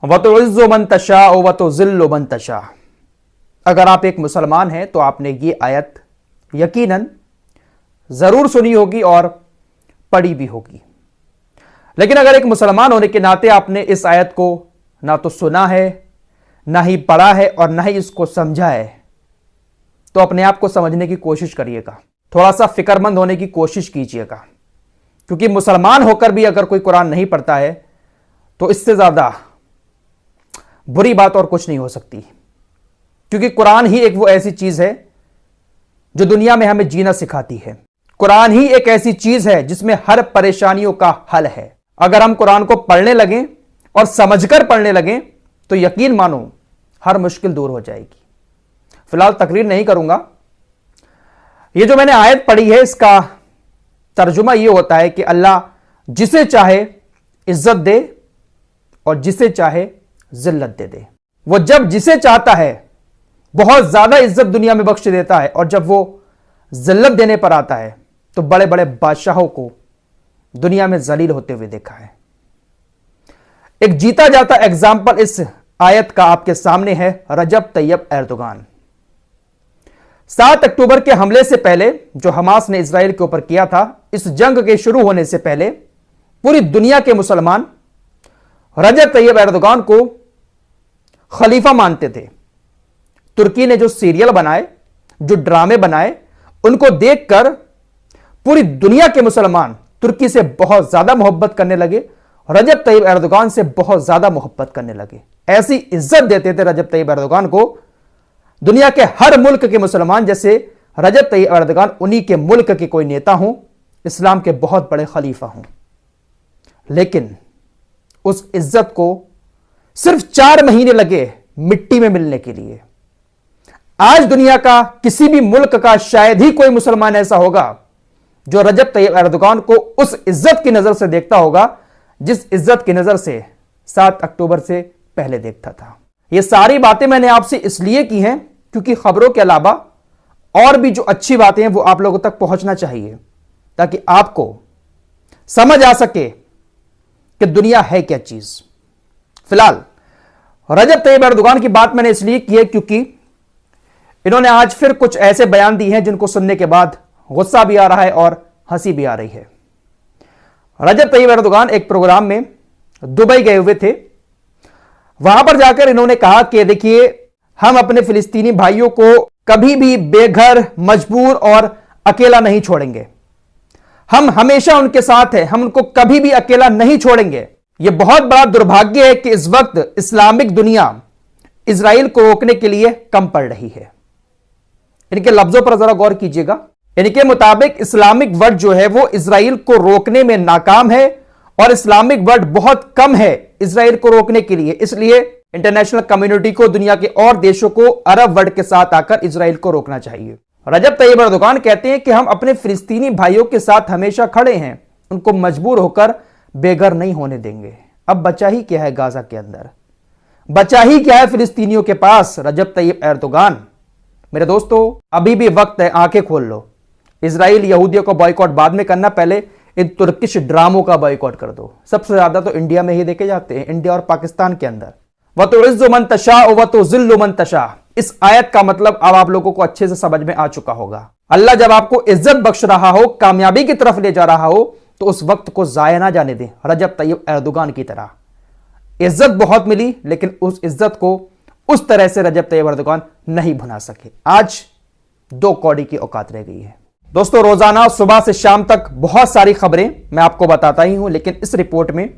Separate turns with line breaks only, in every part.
व तो इज़्ज़ु मन तशा व तो ज़िल्लु मन तशा। अगर आप एक मुसलमान हैं तो आपने ये आयत यकीनन ज़रूर सुनी होगी और पढ़ी भी होगी। लेकिन अगर एक मुसलमान होने के नाते आपने इस आयत को ना तो सुना है, ना ही पढ़ा है और ना ही इसको समझा है, तो अपने आप को समझने की कोशिश करिएगा, थोड़ा सा फिक्रमंद होने की कोशिश कीजिएगा। क्योंकि मुसलमान होकर भी अगर कोई कुरान नहीं पढ़ता है तो इससे ज़्यादा बुरी बात और कुछ नहीं हो सकती। क्योंकि कुरान ही एक वो ऐसी चीज़ है जो दुनिया में हमें जीना सिखाती है। कुरान ही एक ऐसी चीज़ है जिसमें हर परेशानियों का हल है। अगर हम कुरान को पढ़ने लगें और समझकर पढ़ने लगें तो यकीन मानो हर मुश्किल दूर हो जाएगी। फिलहाल तकरीर नहीं करूंगा। ये जो मैंने आयत पढ़ी है इसका तर्जुमा ये होता है कि अल्लाह जिसे चाहे इज्जत दे और जिसे चाहे जिल्लत दे दे। वो जब जिसे चाहता है बहुत ज्यादा इज्जत दुनिया में बख्श देता है और जब वो जिल्लत देने पर आता है तो बड़े बड़े बादशाहों को दुनिया में जलील होते हुए देखा है। एक जीता जाता एग्जाम्पल इस आयत का आपके सामने है रजब तैयब एर्दोगान। 7 अक्टूबर के हमले से पहले जो हमास ने इजराइल के ऊपर किया था, इस जंग के शुरू होने से पहले पूरी दुनिया के मुसलमान रजब तैयब एर्दोगान को खलीफा मानते थे। तुर्की ने जो सीरियल बनाए, जो ड्रामे बनाए, उनको देखकर पूरी दुनिया के मुसलमान तुर्की से बहुत ज्यादा मोहब्बत करने लगे, रजब तैयब एर्दोगान से बहुत ज्यादा मोहब्बत करने लगे। ऐसी इज्जत देते थे रजब तैयब एर्दोगान को दुनिया के हर मुल्क के मुसलमान, जैसे रजब तैयब एर्दोगान उन्हीं के मुल्क के कोई नेता हों, इस्लाम के बहुत बड़े खलीफा हों। लेकिन उस इज्जत को सिर्फ 4 महीने लगे मिट्टी में मिलने के लिए। आज दुनिया का किसी भी मुल्क का शायद ही कोई मुसलमान ऐसा होगा जो रजब तैयब एर्दोगान को उस इज्जत की नजर से देखता होगा जिस इज्जत की नजर से 7 अक्टूबर से पहले देखता था। ये सारी बातें मैंने आपसे इसलिए की हैं क्योंकि खबरों के अलावा और भी जो अच्छी बातें हैं वो आप लोगों तक पहुंचना चाहिए, ताकि आपको समझ आ सके कि दुनिया है क्या चीज। फिलहाल रजब तैयब एर्दोगान की बात मैंने इसलिए की है क्योंकि इन्होंने आज फिर कुछ ऐसे बयान दिए हैं जिनको सुनने के बाद गुस्सा भी आ रहा है और हंसी भी आ रही है। रजब तैयब एर्दोगान एक प्रोग्राम में दुबई गए हुए थे। वहां पर जाकर इन्होंने कहा कि देखिए, हम अपने फिलिस्तीनी भाइयों को कभी भी बेघर, मजबूर और अकेला नहीं छोड़ेंगे। हम हमेशा उनके साथ हैं, हम उनको कभी भी अकेला नहीं छोड़ेंगे। यह बहुत बड़ा दुर्भाग्य है कि इस वक्त इस्लामिक दुनिया इजराइल को रोकने के लिए कम पड़ रही है। इनके लफ्जों पर जरा गौर कीजिएगा। इनके मुताबिक इस्लामिक वर्ल्ड जो है वो इजराइल को रोकने में नाकाम है और इस्लामिक वर्ल्ड बहुत कम है इजराइल को रोकने के लिए। इसलिए इंटरनेशनल कम्युनिटी को, दुनिया के और देशों को अरब वर्ल्ड के साथ आकर इजराइल को रोकना चाहिए। रजब तैयब एर्दोगान कहते हैं कि हम अपने फिलिस्तीनी भाइयों के साथ हमेशा खड़े हैं, उनको मजबूर होकर बेघर नहीं होने देंगे। अब बचा ही क्या है गाजा के अंदर, बचा ही क्या है फिलिस्तीनियों के पास? रजब तैयब एर्दोगान, मेरे दोस्तों अभी भी वक्त है, आंखें खोल लो। इजराइल यहूदियों को बॉयकॉट बाद में करना, पहले इन तुर्किश ड्रामों का बॉयकॉट कर दो। सबसे ज्यादा तो इंडिया में ही देखे जाते हैं, इंडिया और पाकिस्तान के अंदर। व तो इज़्ज़ु मन तशा व तो ज़िल्लु मन तशा। इस आयत का मतलब अब आप लोगों को अच्छे से समझ में आ चुका होगा। अल्लाह जब आपको इज्जत बख्श रहा हो, कामयाबी की तरफ ले जा रहा हो, तो उस वक्त को जाया ना जाने दें। रजब तैयब एर्दोगान की तरह इज्जत बहुत मिली, लेकिन उस इज्जत को उस तरह से रजब तैयब एर्दोगान नहीं भुना सके। आज 2 कौड़ी की औकात रह गई है। दोस्तों, रोजाना सुबह से शाम तक बहुत सारी खबरें मैं आपको बताता ही हूं, लेकिन इस रिपोर्ट में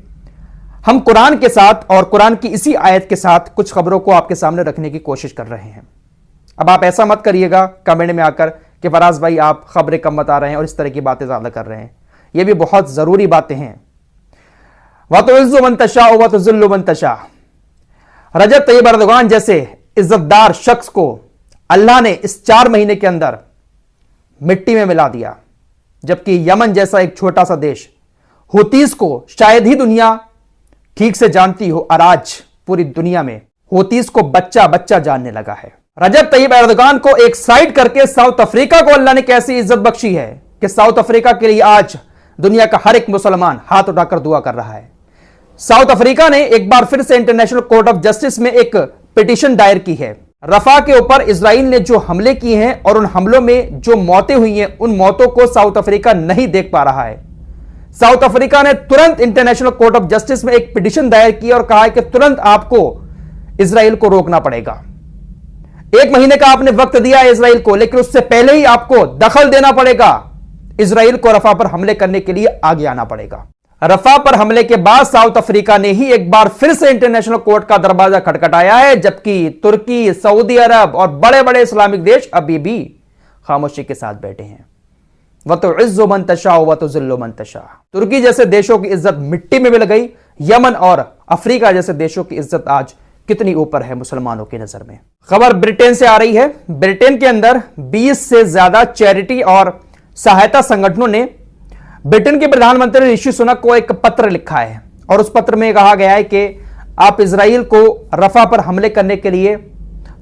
हम कुरान के साथ और कुरान की इसी आयत के साथ कुछ खबरों को आपके सामने रखने की कोशिश कर रहे हैं। अब आप ऐसा मत करिएगा कमेंट में आकर कि फराज भाई आप खबरें कम बता रहे हैं और इस तरह की बातें ज्यादा कर रहे हैं। ये भी बहुत जरूरी बातें हैं। व तो इज़्ज़ु मन तशा व तो ज़िल्लु मन तशा। रजब तैयब एर्दोगान जैसे इज्जतदार शख्स को अल्लाह ने इस 4 महीने के अंदर मिट्टी में मिला दिया, जबकि यमन जैसा एक छोटा सा देश, हुतीस को शायद ही दुनिया ठीक से जानती हो, और आज पूरी दुनिया में हुतीस को बच्चा बच्चा जानने लगा है। रजब तैयब एर्दोगान को एक साइड करके साउथ अफ्रीका को अल्लाह ने कैसी इज्जत बख्शी है कि साउथ अफ्रीका के लिए आज दुनिया का हर एक मुसलमान हाथ उठाकर दुआ कर रहा है। साउथ अफ्रीका ने एक बार फिर से इंटरनेशनल कोर्ट ऑफ जस्टिस में एक पिटीशन दायर की है। रफा के ऊपर इजराइल ने जो हमले किए हैं और उन हमलों में जो मौतें हुई हैं, उन मौतों को साउथ अफ्रीका नहीं देख पा रहा है। साउथ अफ्रीका ने तुरंत इंटरनेशनल कोर्ट ऑफ जस्टिस में एक पिटीशन दायर की और कहा है कि तुरंत आपको इजराइल को रोकना पड़ेगा। 1 महीने का आपने वक्त दिया है इजराइल को, लेकिन उससे पहले ही आपको दखल देना पड़ेगा। इजराइल को रफा पर हमले करने के लिए आगे आना पड़ेगा। रफा पर हमले के बाद साउथ अफ्रीका ने ही एक बार फिर से इंटरनेशनल कोर्ट का दरवाजा खटखटाया है, जबकि तुर्की, सऊदी अरब और बड़े बड़े इस्लामिक देश अभी भी खामोशी के साथ बैठे हैं। वह तो इज्जो मन तशा व तो जिल्लो मन तशा। तुर्की जैसे देशों की इज्जत मिट्टी में मिल गई। यमन और अफ्रीका जैसे देशों की इज्जत आज कितनी ऊपर है मुसलमानों की नजर में। खबर ब्रिटेन से आ रही है। ब्रिटेन के अंदर 20 से ज्यादा चैरिटी और सहायता संगठनों ने ब्रिटेन के प्रधानमंत्री ऋषि सुनक को एक पत्र लिखा है और उस पत्र में कहा गया है कि आप इजराइल को रफा पर हमले करने के लिए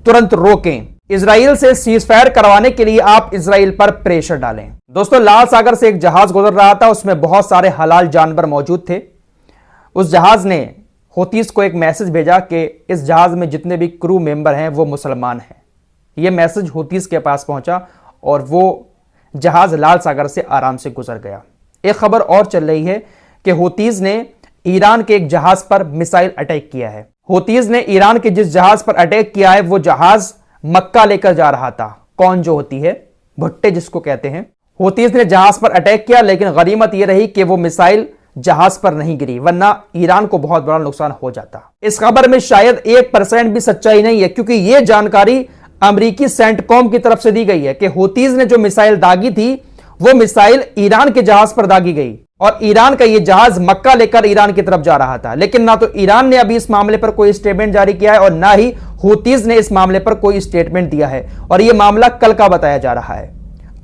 तुरंत रोकें। इजराइल से सीजफायर करवाने के लिए आप इजराइल पर प्रेशर डालें। दोस्तों, लाल सागर से एक जहाज गुजर रहा था, उसमें बहुत सारे हलाल जानवर मौजूद थे। उस जहाज ने हौतीस को एक मैसेज भेजा कि इस जहाज में जितने भी क्रू मेंबर हैं वो मुसलमान हैं। यह मैसेज हौतीस के पास पहुंचा और वो जहाज लाल सागर से आराम से गुजर गया। एक खबर और चल रही है कि हौतीस ने ईरान के एक जहाज पर मिसाइल अटैक किया है। हौतीस ने ईरान के जिस जहाज पर अटैक किया है वो जहाज मक्का लेकर जा रहा था। कौन जो होती है, भुट्टे जिसको कहते हैं। हौतीस ने जहाज पर अटैक किया, लेकिन गनीमत यह रही कि वो मिसाइल जहाज पर नहीं गिरी, वरना ईरान को बहुत बड़ा नुकसान हो जाता। इस खबर में शायद 1% भी सच्चाई नहीं है, क्योंकि यह जानकारी अमेरिकी सेंटकॉम की तरफ से दी गई है कि हौतीस ने जो मिसाइल दागी थी वो मिसाइल ईरान के जहाज पर दागी गई और ईरान का यह जहाज मक्का लेकर ईरान की तरफ जा रहा था। लेकिन ना तो ईरान ने अभी इस मामले पर कोई स्टेटमेंट जारी किया है और ना ही हौतीस ने इस मामले पर कोई स्टेटमेंट दिया है, और यह मामला कल का बताया जा रहा है।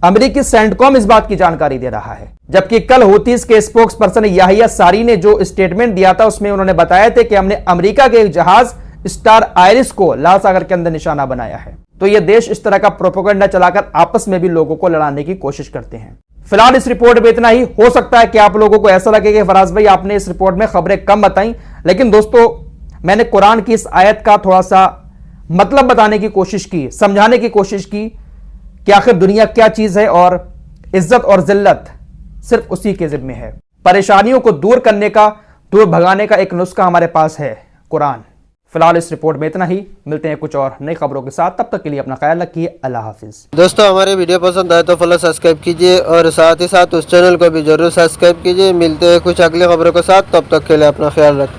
अमेरिकी सेंटकॉम इस बात की जानकारी दे रहा है, जबकि कल हौतीस के स्पोक्स पर्सन याहिया सारी ने जो स्टेटमेंट दिया था उसमें उन्होंने बताया था कि हमने अमेरिका के एक जहाज स्टार आयरिस को लाल सागर के अंदर निशाना बनाया है। तो ये देश इस तरह का प्रोपेगेंडा चलाकर आपस में भी लोगों को लड़ाने की कोशिश करते हैं। फिलहाल इस रिपोर्ट में इतना ही। हो सकता है कि आप लोगों को ऐसा लगे कि फराज भाई आपने इस रिपोर्ट में खबरें कम बताई, लेकिन दोस्तों मैंने कुरान की इस आयत का थोड़ा सा मतलब बताने की कोशिश की, समझाने की कोशिश की कि आखिर दुनिया क्या चीज है और इज्जत और जिल्लत सिर्फ उसी के जिम्मे है। परेशानियों को दूर करने का, दूर भगाने का एक नुस्खा हमारे पास है, कुरान। फिलहाल इस रिपोर्ट में इतना ही। मिलते हैं कुछ और नई खबरों के साथ, तब तक के लिए अपना ख्याल रखिए। अल्लाह हाफिज।
दोस्तों, हमारे वीडियो पसंद आए तो फॉलो सब्सक्राइब कीजिए और साथ ही साथ उस चैनल को भी जरूर सब्सक्राइब कीजिए। मिलते हैं कुछ अगली खबरों के साथ, तब तक के लिए अपना ख्याल रखिए।